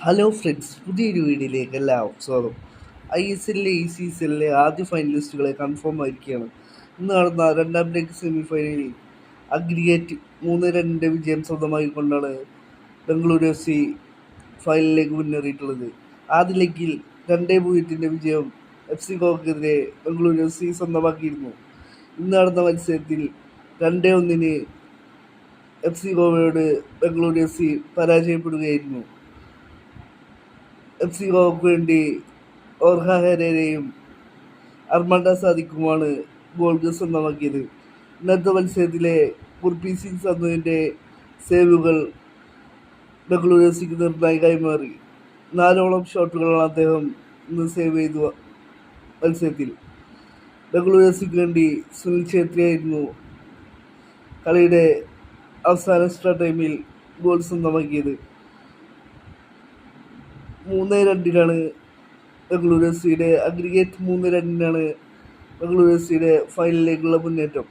Hello friends, പുതിയൊരു വീഡിയോയിലേക്ക് എല്ലാവർക്കും സ്വാഗതം. ISLലെ ഈ സീസണിലെ ആദ്യ ഫൈനലിസ്റ്റുകളെ കൺഫേം ആയിരിക്കുകയാണ്. ഇന്ന് നടന്ന രണ്ടാം ലെഗ് സെമിഫൈനലിൽ അഗ്രിഗേറ്റ് 3-2 വിജയം സ്വന്തമാക്കിക്കൊണ്ടാണ് ബംഗളൂരു FC ഫൈനലിലേക്ക് മുന്നേറിയിട്ടുള്ളത്. ആദ്യ ലെഗിൽ 2-0 വിജയം FC ഗോവക്കെതിരെ ബംഗളൂരു FC സ്വന്തമാക്കിയിരുന്നു. ഇന്ന് നടന്ന മത്സരത്തിൽ 2-1 FC ഗോവയോട് ബംഗളൂരു FC പരാജയപ്പെടുകയായിരുന്നു. FC ഗോവയ്ക്ക് വേണ്ടി ഓർഹ ഹെരേരയും അർമാൻഡ സാദിഖുമാണ് ഗോളുകൾ സ്വന്തമാക്കിയത്. ഇന്നത്തെ മത്സരത്തിലെ ഗുർപ്രീത് സിംഗ് സന്ധുവിൻ്റെ സേവുകൾ ബംഗളൂരു എഫ്സിക്ക് നിർണായകമായി മാറി. 4 ഷോട്ടുകളാണ് അദ്ദേഹം ഇന്ന് സേവ് ചെയ്തു. മത്സരത്തിൽ ബംഗളൂരു എഫ്സിക്ക് വേണ്ടി സുനിൽ ഛേത്രിയായിരുന്നു കളിയുടെ അവസാന എക്സ്ട്രാ ടൈമിൽ ഗോൾ സ്വന്തമാക്കിയത്. 3-2 ബംഗളൂരു എഫ് സിയുടെ അഗ്രിഗേറ്റ് 3-2 ബംഗളൂരു എഫ് സിയുടെ ഫൈനലിലേക്കുള്ള മുന്നേറ്റം.